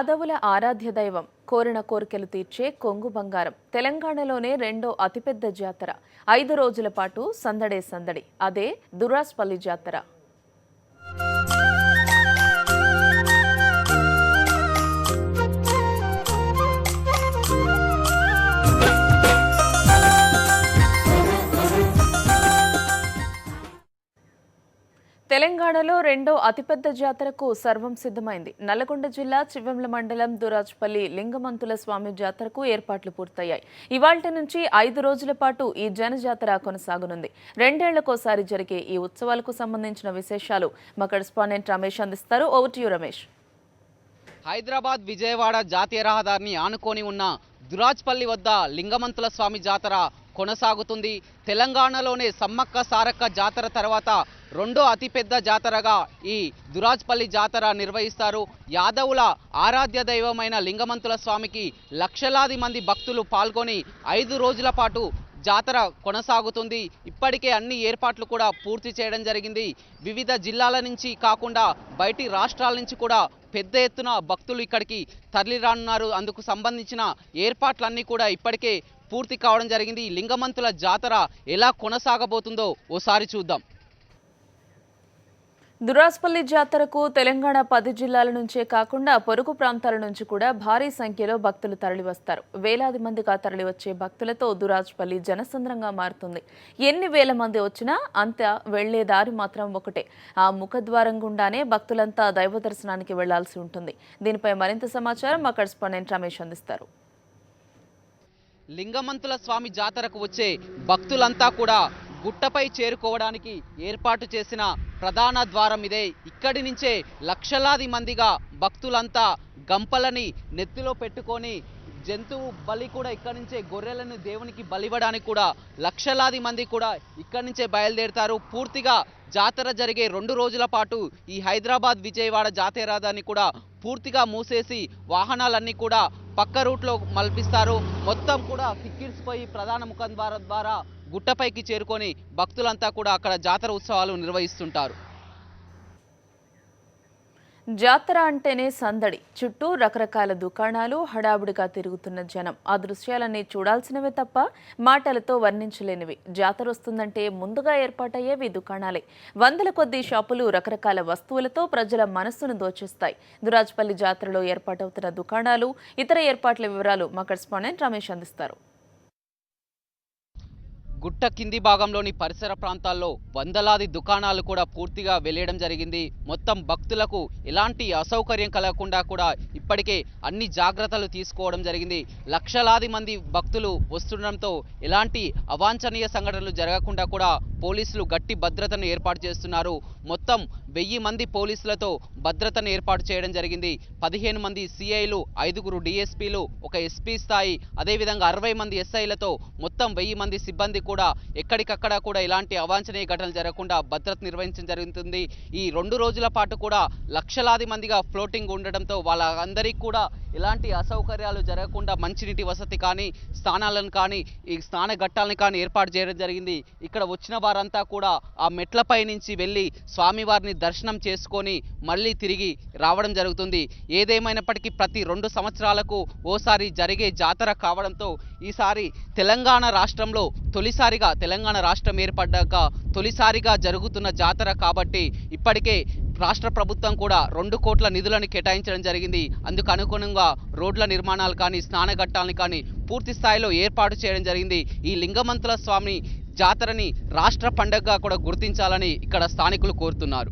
యాదవుల ఆరాధ్య దైవం కోరిన కోరికలు తీర్చే కొంగు బంగారం తెలంగాణలోనే రెండో అతిపెద్ద జాతర 5 రోజుల పాటు సందడే సందడి అదే దురాస్పల్లి జాతర। తెలంగాణలో రెండో అతిపెద్ద జాతరకు సర్వం సిద్ధమైంది। నల్లగొండ జిల్లా చివ్వెంల మండలం దురాజ్పల్లి లింగమంతుల స్వామి జాతరకు ఏర్పాట్లు పూర్తయ్యాయి। ఇవాల్టి నుంచి 5 రోజుల పాటు ఈ జనజాతర కొనసాగనుంది। రెండేళ్లకోసారి జరిగే ఈ ఉత్సవాలకు సంబంధించిన విశేషాలు మా కరెస్పాండెంట్ రమేష్ అందిస్తారు। Over to you Ramesh. Hyderabad Vijayawada జాతీయ రహదారిని ఆనుకొని ఉన్న దురాజ్పల్లి వద్ద లింగమంతుల స్వామి జాతర కొనసాగుతుంది। తెలంగాణలోనే సమ్మక్క సారక్క జాతర తర్వాత రెండో అతిపెద్ద జాతరగా ఈ దురాజ్పల్లి జాతర నిర్వహిస్తారు। యాదవుల ఆరాధ్య దైవమైన లింగమంతుల స్వామికి లక్షలాది మంది భక్తులు పాల్గొని 5 రోజుల పాటు జాతర కొనసాగుతుంది। ఇప్పటికే అన్ని ఏర్పాట్లు కూడా పూర్తి చేయడం జరిగింది। వివిధ జిల్లాల నుంచి కాకుండా బయటి రాష్ట్రాల నుంచి కూడా పెద్ద ఎత్తున భక్తులు ఇక్కడికి తరలిరానున్నారు। అందుకు సంబంధించిన ఏర్పాట్లన్నీ కూడా ఇప్పటికే పూర్తి కావడం జరిగింది। లింగమంతుల జాతర ఎలా కొనసాగబోతుందో ఓసారి చూద్దాం। దురాస్పల్లి జాతరకు తెలంగాణ 10 జిల్లాల నుంచే కాకుండా పొరుగు ప్రాంతాల నుంచి కూడా భారీ సంఖ్యలో భక్తులు తరలివస్తారు। వేలాది మందిగా తరలివచ్చే భక్తులతో దురాజ్పల్లి జనసంద్రంగా మారుతుంది। ఎన్ని వేల మంది వచ్చినా అంత వెళ్లే దారి మాత్రం ఒకటే, ఆ ముఖద్వారం గుండానే భక్తులంతా దైవ దర్శనానికి వెళ్లాల్సి ఉంటుంది। దీనిపై మరింత సమాచారం మా కరెస్పాండెంట్ రమేష్ అందిస్తారు। లింగమంతుల స్వామి జాతరకు వచ్చే భక్తులంతా కూడా గుట్టపై చేరుకోవడానికి ఏర్పాటు చేసిన ప్రధాన ద్వారం ఇదే। ఇక్కడి నుంచే లక్షలాది మందిగా భక్తులంతా గంపలని నెత్తిలో పెట్టుకొని జంతువు బలి కూడా ఇక్కడి నుంచే గొర్రెలను దేవునికి బలివ్వడానికి కూడా లక్షలాది మంది కూడా ఇక్కడి నుంచే బయలుదేరుతారు। పూర్తిగా జాతర జరిగే 2 రోజుల పాటు ఈ హైదరాబాద్ విజయవాడ జాతీయ రహదారిని కూడా పూర్తిగా మూసేసి వాహనాలన్నీ కూడా పక్క రూట్లో మల్పిస్తారు। మొత్తం కూడా కిక్కిరిసిపోయి ప్రధాన ముఖద్వారం ద్వారా గుట్టపైకి చేరుకొని భక్తులంతా కూడా అక్కడ జాతర ఉత్సవాలు నిర్వహిస్తుంటారు। జాతర అంటేనే సందడి, చుట్టూ రకరకాల దుకాణాలు, హడావుడిగా తిరుగుతున్న జనం, ఆ దృశ్యాలన్నీ చూడాల్సినవే తప్ప మాటలతో వర్ణించలేనివి। జాతర వస్తుందంటే ముందుగా ఏర్పాటయ్యేవి దుకాణాలే। వందల కొద్దీ షాపులు రకరకాల వస్తువులతో ప్రజల మనస్సును దోచేస్తాయి। దురాజ్పల్లి జాతరలో ఏర్పాటవుతున్న దుకాణాలు, ఇతర ఏర్పాట్ల వివరాలు మా కరెస్పాండెంట్ రమేష్ అందిస్తారు। గుట్ట కింది భాగంలోని పరిసర ప్రాంతాల్లో వందలాది దుకాణాలు కూడా పూర్తిగా వెలియడం జరిగింది। మొత్తం భక్తులకు ఎలాంటి అసౌకర్యం కలగకుండా కూడా ఇప్పటికే అన్ని జాగ్రత్తలు తీసుకోవడం జరిగింది। లక్షలాది మంది భక్తులు వస్తుండడంతో ఎలాంటి అవాంఛనీయ సంఘటనలు జరగకుండా కూడా పోలీసులు గట్టి భద్రతను ఏర్పాటు చేస్తున్నారు। మొత్తం 1000 మంది పోలీసులతో భద్రతను ఏర్పాటు చేయడం జరిగింది। 15 మంది సిఐలు, 5గురు డిఎస్పీలు, ఒక ఎస్పీ స్థాయి, అదేవిధంగా 60 మంది ఎస్ఐలతో మొత్తం 1000 మంది సిబ్బంది కూడా ఎక్కడికక్కడ కూడా ఎలాంటి అవాంఛనీయ ఘటనలు జరగకుండా భద్రత నిర్వహించడం జరుగుతుంది। ఈ 2 రోజుల పాటు కూడా లక్షలాది మందిగా ఫ్లోటింగ్ ఉండడంతో వాళ్ళందరికీ కూడా ఎలాంటి అసౌకర్యాలు జరగకుండా మంచినీటి వసతి కానీ, స్నానాలను కానీ, ఈ స్నాన ఘట్టాలను కానీ ఏర్పాటు చేయడం జరిగింది। ఇక్కడ వచ్చిన వారంతా కూడా ఆ మెట్లపై నుంచి వెళ్ళి స్వామివారిని దర్శనం చేసుకొని మళ్ళీ తిరిగి రావడం జరుగుతుంది। ఏదేమైనప్పటికీ ప్రతి 2 సంవత్సరాలకు ఓసారి జరిగే జాతర కావడంతో ఈసారి తెలంగాణ రాష్ట్రంలో తొలిసారిగా, తెలంగాణ రాష్ట్రం ఏర్పడ్డాక తొలిసారిగా జరుగుతున్న జాతర కాబట్టి ఇప్పటికే రాష్ట్ర ప్రభుత్వం కూడా 2 కోట్ల నిధులను కేటాయించడం జరిగింది। అందుకు అనుగుణంగా రోడ్ల నిర్మాణాలు కానీ, స్నానఘట్టాలను కానీ పూర్తి స్థాయిలో ఏర్పాటు చేయడం జరిగింది। ఈ లింగమంతుల స్వామి జాతరని రాష్ట్ర పండుగగా కూడా గుర్తించాలని ఇక్కడ స్థానికులు కోరుతున్నారు।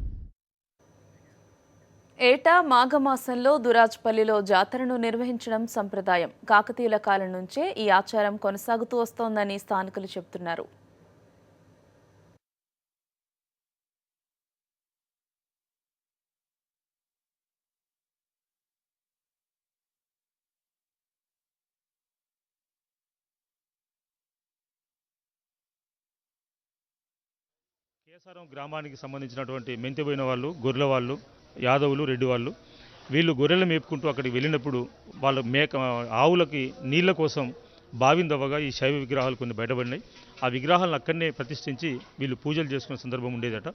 ఏటా మాఘమాసంలో దురాజ్పల్లిలో జాతరను నిర్వహించడం సంప్రదాయం। కాకతీయుల కాలం నుంచే ఈ ఆచారం కొనసాగుతూ వస్తోందని స్థానికులు చెబుతున్నారు। కేసారం గ్రామానికి సంబంధించినటువంటి మెంతిపోయిన వాళ్ళు, గొర్రెల వాళ్ళు, యాదవులు, రెడ్డి వాళ్ళు, వీళ్ళు గొర్రెలు మేపుకుంటూ అక్కడికి వెళ్ళినప్పుడు వాళ్ళ ఆవులకి నీళ్ల కోసం బావిని దవ్వగా ఈ శైవ విగ్రహాలు కొన్ని బయటపడినాయి। ఆ విగ్రహాలను అక్కడనే ప్రతిష్ఠించి వీళ్ళు పూజలు చేసుకునే సందర్భం ఉండేదట।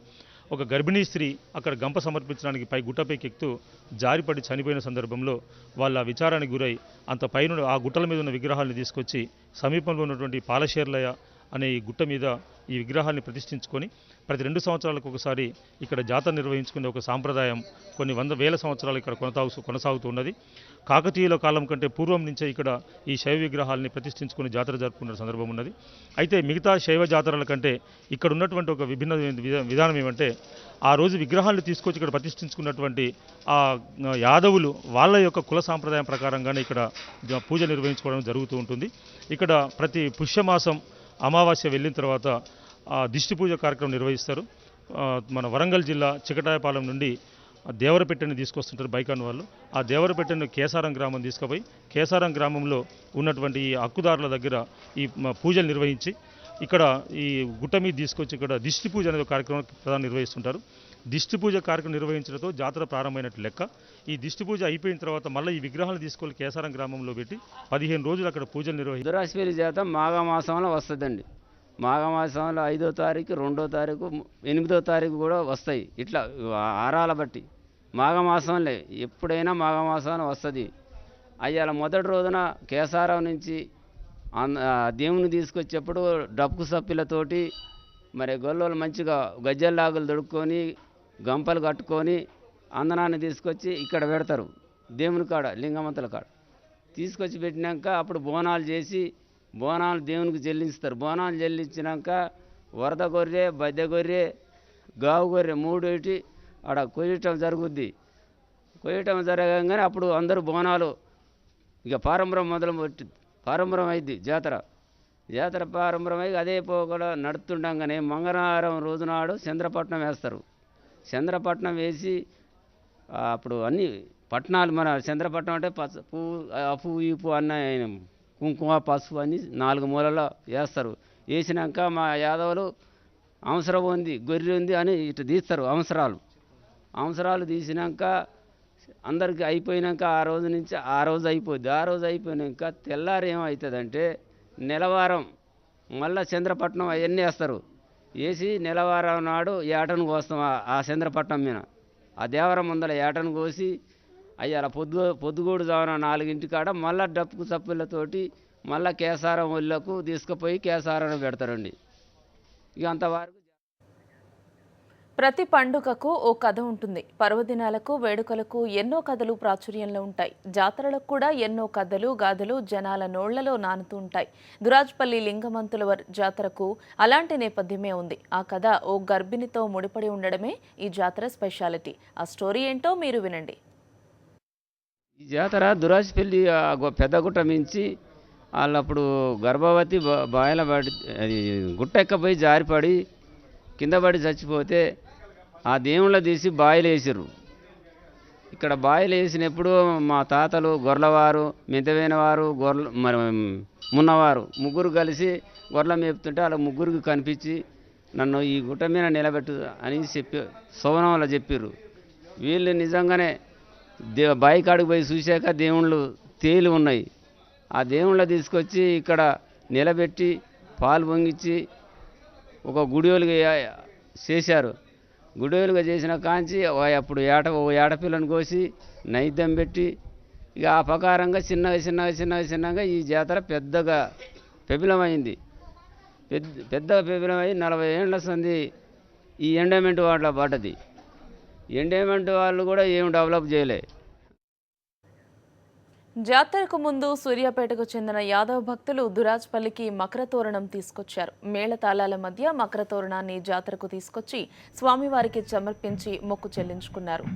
ఒక గర్భిణీ స్త్రీ అక్కడ గంప సమర్పించడానికి పై గుట్టపైకి ఎక్కుతూ జారిపడి చనిపోయిన సందర్భంలో వాళ్ళ విచారానికి గురై అంత పైన ఆ గుట్టల మీద ఉన్న విగ్రహాలను తీసుకొచ్చి సమీపంలో ఉన్నటువంటి పాలశేర్లయ అనే ఈ గుట్ట మీద ఈ విగ్రహాన్ని ప్రతిష్ఠించుకొని ప్రతి 2 సంవత్సరాలకు ఒకసారి ఇక్కడ జాతర నిర్వహించుకునే ఒక సాంప్రదాయం కొన్ని వేల సంవత్సరాలు ఇక్కడ కొనసాగుతూ ఉన్నది. కాకతీయుల కాలం కంటే పూర్వం నుంచే ఇక్కడ ఈ శైవ విగ్రహాలని ప్రతిష్ఠించుకుని జాతర జరుపుకున్న సందర్భం ఉన్నది. అయితే మిగతా శైవ జాతరల కంటే ఇక్కడ ఉన్నటువంటి ఒక విభిన్న విధానం ఏమంటే ఆ రోజు విగ్రహాలను తీసుకొచ్చి ఇక్కడ ప్రతిష్ఠించుకున్నటువంటి ఆ యాదవులు వాళ్ళ యొక్క కుల సాంప్రదాయం ప్రకారంగానే ఇక్కడ పూజ నిర్వహించుకోవడం జరుగుతూ ఉంటుంది. ఇక్కడ ప్రతి పుష్యమాసం అమావాస్య వెళ్ళిన తర్వాత దిష్టి పూజ కార్యక్రమం నిర్వహిస్తారు. మన వరంగల్ జిల్లా చికటాయపాలెం నుండి దేవరపెట్టెని తీసుకొస్తుంటారు బైకాన్ వాళ్ళు. ఆ దేవరపెట్టెను కేసారం గ్రామం తీసుకుపోయి కేసారం గ్రామంలో ఉన్నటువంటి ఈ హక్కుదారుల దగ్గర ఈ పూజలు నిర్వహించి ఇక్కడ ఈ గుట్ట మీద తీసుకొచ్చి ఇక్కడ దిష్టి పూజ అనే కార్యక్రమం ప్రధాన నిర్వహిస్తుంటారు. దిష్టి పూజ కార్యక్రమం నిర్వహించడంతో జాతర ప్రారంభమైనట్టు లెక్క. ఈ దిష్టి పూజ అయిపోయిన తర్వాత మళ్ళీ ఈ విగ్రహాలు తీసుకొని కేసారం గ్రామంలో పెట్టి 15 రోజులు అక్కడ పూజలు నిర్వహిస్తారు. దురాశపల్లి జాతర మాఘమాసంలో వస్తుందండి. మాఘమాసంలో 5వ తారీఖు, 2వ తారీఖు, 8వ తారీఖు కూడా వస్తాయి. ఇట్లా ఆరాల బట్టి మాఘమాసంలో ఎప్పుడైనా మాఘమాసంలో వస్తుంది. అయ్యాల మొదటి రోజున కేసారం నుంచి దేవుని తీసుకొచ్చేప్పుడు డప్పు సప్పిలతోటి మరి గొల్లోలు మంచిగా గజ్జల్లాగులు దొడుక్కొని గంపలు కట్టుకొని అందనాన్ని తీసుకొచ్చి ఇక్కడ పెడతారు. దేవుని కాడ లింగమంతుల కాడ తీసుకొచ్చి పెట్టినాక అప్పుడు బోనాలు చేసి బోనాలు దేవునికి చెల్లిస్తారు. బోనాలు చెల్లించినాక వరద గొర్రె, బద్దె గొర్రె, గావు గొర్రె 3 పెట్టి ఆడ కొయ్యటం జరుగుద్ది. కొయ్యటం జరగగానే అప్పుడు అందరూ బోనాలు ఇక పారంపరం పారంపరం అయింది. జాతర పారంపరం అయ్యి అదే పోకుండా నడుతుండగానే మంగళవారం రోజునాడు చంద్రపట్నం వేస్తారు. చంద్రపట్నం వేసి అప్పుడు అన్ని పట్నాలు మన చంద్రపట్నం అంటే పువ్వు ఈపు అన్న కుంకుమ పసుపు అని 4 మూలలో వేస్తారు. వేసినాక మా యాదవులు అవసరం ఉంది, గొర్రె ఉంది అని ఇటు తీస్తారు. అవసరాలు తీసినాక అందరికి అయిపోయినాక ఆ రోజు నుంచి ఆ రోజు అయిపోద్ది. ఆ రోజు అయిపోయినాక తెల్లారి ఏమవుతుందంటే నెలవారం మళ్ళీ చంద్రపట్నం అవన్నీ వేస్తారు. వేసి నెలవారం నాడు ఏటను కోస్తాం. ఆ చంద్రపట్నం మీద ఆ దేవరం ముందల ఏటను కోసి అయ్యాల పొద్దుగూడు జావన 4 కాడ మళ్ళీ డప్పుకు చప్పులతోటి మళ్ళీ కేసారం ఒళ్ళకు తీసుకుపోయి కేసారం పెడతారండి. ఇక అంతవరకు ప్రతి పండుగకు ఓ కథ ఉంటుంది. పర్వదినాలకు, వేడుకలకు ఎన్నో కథలు ప్రాచుర్యంలో ఉంటాయి. జాతరలకు కూడా ఎన్నో కథలు, గాథలు జనాల నోళ్లలో నానుతూ ఉంటాయి. దురాజ్పల్లి లింగమంతుల జాతరకు అలాంటి నేపథ్యమే ఉంది. ఆ కథ ఓ గర్భిణితో ముడిపడి ఉండడమే ఈ జాతర స్పెషాలిటీ. ఆ స్టోరీ ఏంటో మీరు వినండి. ఈ జాతర దురాజ్పల్లి పెద్దగుట్ట మించి వాళ్ళప్పుడు గర్భవతి బాయల పడి అది గుట్ట ఎక్కపోయి జారిపడి కింద పడి చచ్చిపోతే ఆ దేవుళ్ళ తీసి బాయిలు వేసారు. ఇక్కడ బాయిలు వేసినప్పుడు మా తాతలు గొర్రెలవారు, మెంతవైన వారు, మరి మున్నవారు ముగ్గురు కలిసి గొర్రెల మేపుతుంటే వాళ్ళ ముగ్గురికి కనిపించి నన్ను ఈ గుట్ట మీద నిలబెట్టు అని శోభనంలో చెప్పారు. వీళ్ళు నిజంగానే బాయి కాడికి పోయి చూశాక దేవుళ్ళు తేలి ఉన్నాయి. ఆ దేవుళ్ళ తీసుకొచ్చి ఇక్కడ నిలబెట్టి పాలు పొంగిచ్చి ఒక గుడియోలుగా చేశారు. గుడియోలుగా చేసిన కాంచి అప్పుడు ఏటపిల్లను కోసి నైద్యం పెట్టి ఇక ఆ ప్రకారంగా చిన్నగా ఈ జాతర పెద్దగా పెబిలమైంది. పెద్ద పెబిలమై 40 ఏళ్ళ సంది ఈ ఎండోమెంట్ వాళ్ళ పడ్డది. ఎండోమెంట్ వాళ్ళు కూడా ఏం డెవలప్ చేయలే. జాతరకు ముందు సూర్యాపేటకు చెందిన యాదవ భక్తులు దురాజ్పల్లికి మకర తోరణం తీసుకొచ్చారు. మేళతాళాల మధ్య మకర తోరణాన్ని జాతరకు తీసుకొచ్చి స్వామివారికి సమర్పించి మొక్కు చెల్లించుకున్నారు.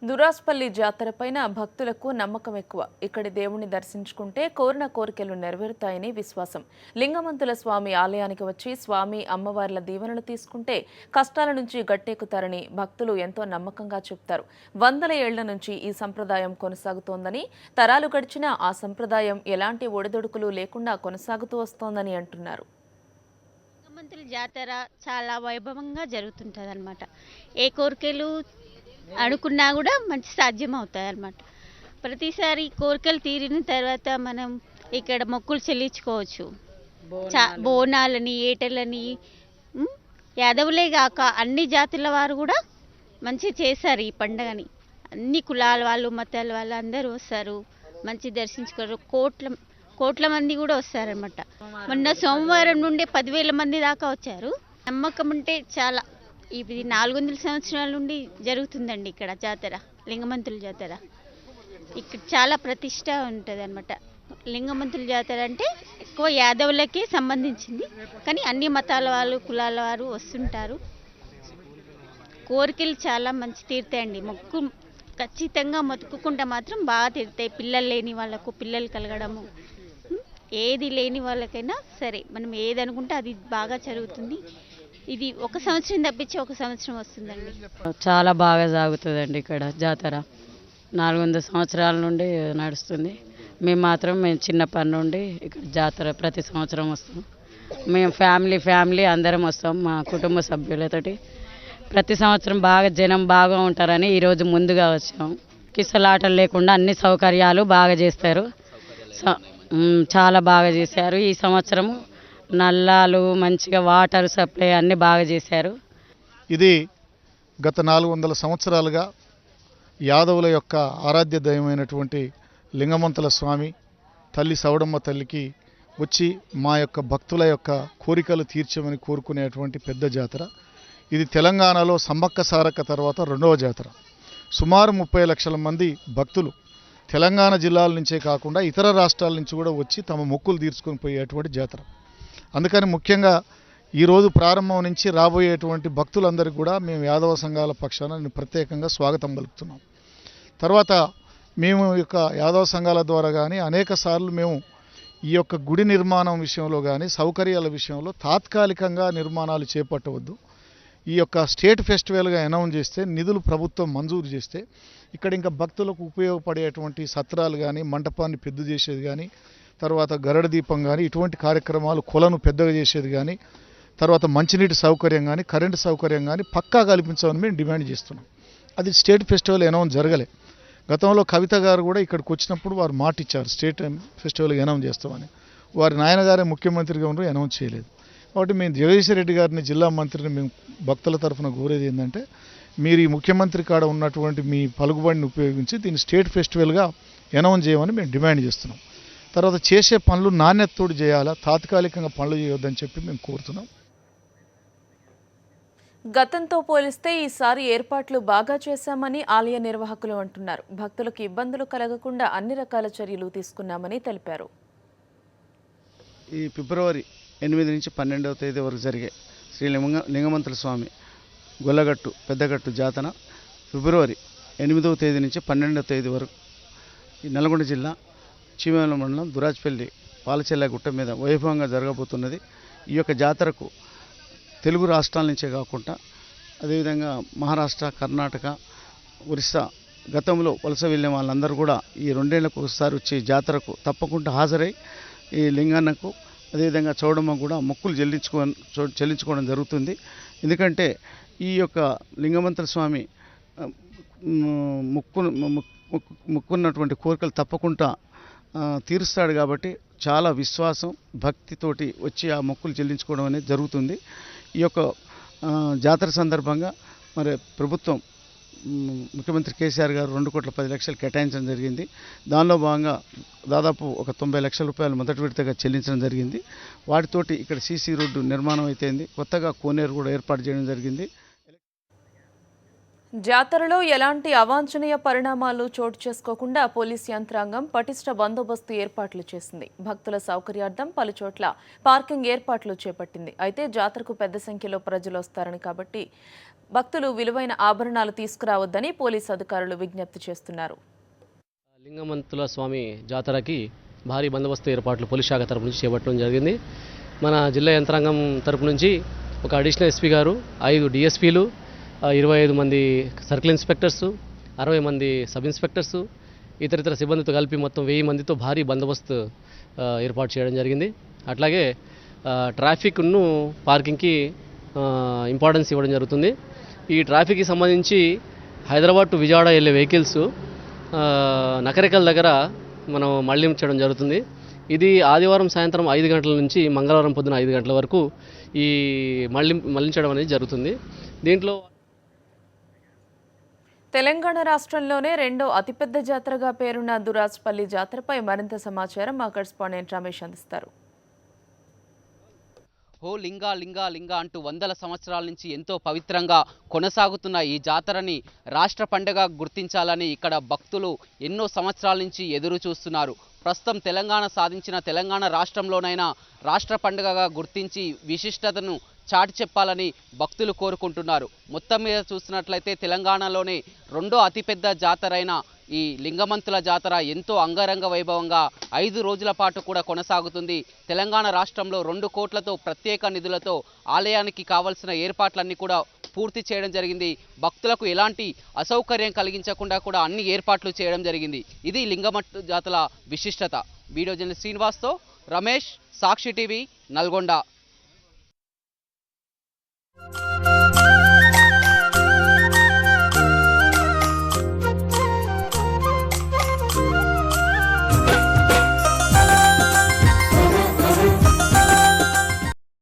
దురాస్పల్లి జాతర పైన భక్తులకు నమ్మకం ఎక్కువ. ఇక్కడి దేవుణ్ణి దర్శించుకుంటే కోరిన కోరికలు నెరవేరుతాయని విశ్వాసం. లింగమంతుల స్వామి ఆలయానికి వచ్చి స్వామి అమ్మవార్ల దీవెనలు తీసుకుంటే కష్టాల నుంచి గట్టెక్కుతారని భక్తులు ఎంతో నమ్మకంగా చెప్తారు. వందల ఏళ్ల నుంచి ఈ సంప్రదాయం కొనసాగుతోందని, తరాలు గడిచినా ఆ సంప్రదాయం ఎలాంటి ఒడిదొడుకులు లేకుండా కొనసాగుతూ వస్తోందని అంటున్నారు. లింగమంతుల జాతర చాలా వైభవంగా జరుగుతుంటుంది అనమాట. ఏ కోరికలు అనుకున్నా కూడా మంచి సాధ్యం అవుతాయి అన్నమాట. ప్రతిసారి కోరికలు తీరిన తర్వాత మనం ఇక్కడ మొక్కులు చెల్లించుకోవచ్చు. బోనాలని, ఏటలని, యాదవులే కాక అన్ని జాతుల వారు కూడా మంచి చేశారు ఈ పండుగని. అన్ని కులాల వాళ్ళు, మతాల వాళ్ళు అందరూ వస్తారు, మంచి దర్శించుకోరు. కోట్ల మంది కూడా వస్తారనమాట. మొన్న సోమవారం నుండి 10,000 మంది దాకా వచ్చారు. నమ్మకం ఉంటే చాలా. ఇది 400 సంవత్సరాల నుండి జరుగుతుందండి ఇక్కడ జాతర, లింగమంతుల జాతర. ఇక్కడ చాలా ప్రతిష్ట ఉంటుంది అనమాట. లింగమంతుల జాతర అంటే ఎక్కువ యాదవులకే సంబంధించింది, కానీ అన్ని మతాల వాళ్ళు, కులాల వారు వస్తుంటారు. కోరికలు చాలా మంచి తీరుతాయండి. మొక్కు ఖచ్చితంగా మొక్కుకుంటే మాత్రం బాగా తీరుతాయి. పిల్లలు లేని వాళ్ళకు పిల్లలు కలగడము, ఏది లేని వాళ్ళకైనా సరే మనం ఏది అనుకుంటే అది బాగా జరుగుతుంది. ఇది ఒక సంవత్సరం తప్పించి ఒక సంవత్సరం వస్తుందండి. చాలా బాగా సాగుతుందండి ఇక్కడ జాతర. 400 సంవత్సరాల నుండి నడుస్తుంది. మేము చిన్నప్పటి నుండి ఇక్కడ జాతర ప్రతి సంవత్సరం వస్తాం. మేము ఫ్యామిలీ అందరం వస్తాం మా కుటుంబ సభ్యులతోటి. ప్రతి సంవత్సరం బాగా జనం బాగా ఉంటారని ఈరోజు ముందుగా వచ్చాం. కిసలాటలు లేకుండా అన్ని సౌకర్యాలు బాగా చేస్తారు. చాలా బాగా చేశారు. ఈ సంవత్సరము నల్లాలు, మంచిగా వాటర్ సప్లై అన్నీ బాగా చేశారు. ఇది గత 400 సంవత్సరాలుగా యాదవుల యొక్క ఆరాధ్య దైవమైనటువంటి లింగమంతుల స్వామి తల్లి సౌడమ్మ తల్లికి వచ్చి మా యొక్క భక్తుల యొక్క కోరికలు తీర్చమని కోరుకునేటువంటి పెద్ద జాతర. ఇది తెలంగాణలో సమ్మక్క సారక్క తర్వాత 2వ జాతర. సుమారు 30 లక్షల మంది భక్తులు తెలంగాణ జిల్లాల నుంచే కాకుండా ఇతర రాష్ట్రాల నుంచి కూడా వచ్చి తమ మొక్కులు తీర్చుకొని పోయేటువంటి జాతర. అందుకని ముఖ్యంగా ఈరోజు ప్రారంభం నుంచి రాబోయేటువంటి భక్తులందరికీ కూడా మేము యాదవ సంఘాల పక్షాన ప్రత్యేకంగా స్వాగతం పలుకుతున్నాం. తర్వాత మేము యొక్క యాదవ సంఘాల ద్వారా కానీ అనేక సార్లు మేము ఈ యొక్క గుడి నిర్మాణం విషయంలో కానీ సౌకర్యాల విషయంలో తాత్కాలికంగా నిర్మాణాలు చేపట్టవద్దు. ఈ యొక్క స్టేట్ ఫెస్టివల్గా అనౌన్స్ చేస్తే నిధులు ప్రభుత్వం మంజూరు చేస్తే ఇక్కడ ఇంకా భక్తులకు ఉపయోగపడేటువంటి సత్రాలు కానీ, మంటపాన్ని పెద్ద చేసేది కానీ, తర్వాత గరుడ దీపం కానీ, ఇటువంటి కార్యక్రమాలు కొలను పెద్దగా చేసేది కానీ, తర్వాత మంచినీటి సౌకర్యం కానీ, కరెంటు సౌకర్యం కానీ పక్కా కల్పించామని మేము డిమాండ్ చేస్తున్నాం. అది స్టేట్ ఫెస్టివల్ అనౌన్స్ జరగలే. గతంలో కవిత గారు కూడా ఇక్కడికి వచ్చినప్పుడు వారు మాట ఇచ్చారు స్టేట్ ఫెస్టివల్గా అనౌన్స్ చేస్తామని. వారి నాయనగారే ముఖ్యమంత్రిగా ఉండరు, అనౌన్స్ చేయలేదు. కాబట్టి మేము జగదీశ్వర్ రెడ్డి గారిని జిల్లా మంత్రిని మేము భక్తుల తరఫున కోరేది ఏంటంటే, మీరు ఈ ముఖ్యమంత్రి కాడ ఉన్నటువంటి మీ పలుకుబడిని ఉపయోగించి దీన్ని స్టేట్ ఫెస్టివల్గా అనౌన్స్ చేయమని మేము డిమాండ్ చేస్తున్నాం. తర్వాత చేసే పనులు నాణ్యతతోటి చేయాలా, తాత్కాలికంగా పనులు చేయొద్దని చెప్పి మేము కోరుతున్నాం. గతంతో పోలిస్తే ఈసారి ఏర్పాట్లు బాగా చేశామని ఆలయ నిర్వాహకులు అంటున్నారు. భక్తులకు ఇబ్బందులు కలగకుండా అన్ని రకాల చర్యలు తీసుకున్నామని తెలిపారు. ఈ ఫిబ్రవరి 8 నుంచి 12వ తేదీ వరకు జరిగే శ్రీ లింగమంతుల స్వామి గొల్లగట్టు పెద్దగట్టు జాతర ఫిబ్రవరి 8వ తేదీ నుంచి 12వ తేదీ వరకు ఈ నల్గొండ జిల్లా చీమేల మండలం దురాజ్పల్లి పాలచెల్ల గుట్ట మీద వైభవంగా జరగబోతున్నది. ఈ యొక్క జాతరకు తెలుగు రాష్ట్రాల నుంచే కాకుండా అదేవిధంగా మహారాష్ట్ర, కర్ణాటక, ఒరిస్సా గతంలో వలస వెళ్ళిన వాళ్ళందరూ కూడా ఈ 2 ఏళ్లకు ఒకసారి వచ్చే జాతరకు తప్పకుండా హాజరై ఈ లింగన్నకు అదేవిధంగా చౌడమ్మ కూడా మొక్కులు చెల్లించుకోవడం జరుగుతుంది. ఎందుకంటే ఈ యొక్క లింగమంతుల స్వామి మొక్కున్నటువంటి కోరికలు తప్పకుండా తీరుస్తాడు. కాబట్టి చాలా విశ్వాసం, భక్తితోటి వచ్చి ఆ మొక్కులు చెల్లించుకోవడం అనేది జరుగుతుంది. ఈ యొక్క జాతర సందర్భంగా మరి ప్రభుత్వం ముఖ్యమంత్రి కేసీఆర్ గారు 2,10,00,000 కేటాయించడం జరిగింది. దానిలో భాగంగా దాదాపు ఒక 90 లక్షల రూపాయలు మొదటి విడతగా చెల్లించడం జరిగింది. వాటితోటి ఇక్కడ సీసీ రోడ్డు నిర్మాణం అయితేంది, కొత్తగా కోనేరు కూడా ఏర్పాటు చేయడం జరిగింది. జాతరలో ఎలాంటి అవాంఛనీయ పరిణామాలు చోటు చేసుకోకుండా పోలీస్ యంత్రాంగం పటిష్ట బందోబస్తు ఏర్పాట్లు చేసింది. భక్తుల సౌకర్యార్థం పలుచోట్ల పార్కింగ్ ఏర్పాట్లు చేపట్టింది. అయితే జాతరకు పెద్ద సంఖ్యలో ప్రజలు వస్తారని కాబట్టి భక్తులు విలువైన ఆభరణాలు తీసుకురావద్దని పోలీసు అధికారులు విజ్ఞప్తి చేస్తున్నారు. లింగమంతుల స్వామి జాతరకి భారీ బందోబస్తు ఏర్పాట్లు పోలీస్ శాఖ తరపు నుంచి చేపట్టడం జరిగింది. మన జిల్లా యంత్రాంగం తరపు నుంచి ఒక అడిషనల్ ఎస్పీ గారు, 5 డిఎస్పీలు, 25 మంది సర్కిల్ ఇన్స్పెక్టర్సు, 60 మంది సబ్ ఇన్స్పెక్టర్సు, ఇతరితర సిబ్బందితో కలిపి మొత్తం 1000 మందితో భారీ బందోబస్తు ఏర్పాటు చేయడం జరిగింది. అట్లాగే ట్రాఫిక్ను పార్కింగ్కి ఇంపార్టెన్స్ ఇవ్వడం జరుగుతుంది. ఈ ట్రాఫిక్కి సంబంధించి హైదరాబాద్ టు విజయవాడ వెళ్ళే వెహికల్స్ నకరికల్ దగ్గర మనం మళ్లించడం జరుగుతుంది. ఇది ఆదివారం సాయంత్రం 5 గంటల నుంచి మంగళవారం పొద్దున 5 గంటల వరకు ఈ మళ్లించడం అనేది జరుగుతుంది. దీంట్లో తెలంగాణ రాష్ట్రంలోనే రెండో అతిపెద్ద జాతరగా పేరున్న దురాజ్పల్లి జాతరపై మరింత సమాచారం మా కరెస్పాండెంట్ రమేష్ అందిస్తారు. హో లింగా లింగా లింగా అంటూ వందల సంవత్సరాల నుంచి ఎంతో పవిత్రంగా కొనసాగుతున్న ఈ జాతరని రాష్ట్ర పండుగ గుర్తించాలని ఇక్కడ భక్తులు ఎన్నో సంవత్సరాల నుంచి ఎదురు చూస్తున్నారు. ప్రస్తుతం తెలంగాణ సాధించిన తెలంగాణ రాష్ట్రంలోనైనా రాష్ట్ర పండుగగా గుర్తించి విశిష్టతను చాటి చెప్పాలని భక్తులు కోరుకుంటున్నారు. మొత్తం మీద చూసినట్లయితే తెలంగాణలోనే రెండో అతిపెద్ద జాతర అయిన ఈ లింగమంతుల జాతర ఎంతో అంగరంగ వైభవంగా 5 రోజుల పాటు కూడా కొనసాగుతుంది. తెలంగాణ రాష్ట్రంలో 2 కోట్లతో ప్రత్యేక నిధులతో ఆలయానికి కావాల్సిన ఏర్పాట్లన్నీ కూడా పూర్తి చేయడం జరిగింది. భక్తులకు ఎలాంటి అసౌకర్యం కలిగించకుండా కూడా అన్ని ఏర్పాట్లు చేయడం జరిగింది. ఇది లింగమట్టు జాతర విశిష్టత. వీడియో జర్నలిస్ట్ శ్రీనివాస్తో రమేష్, సాక్షి టీవీ, నల్గొండ.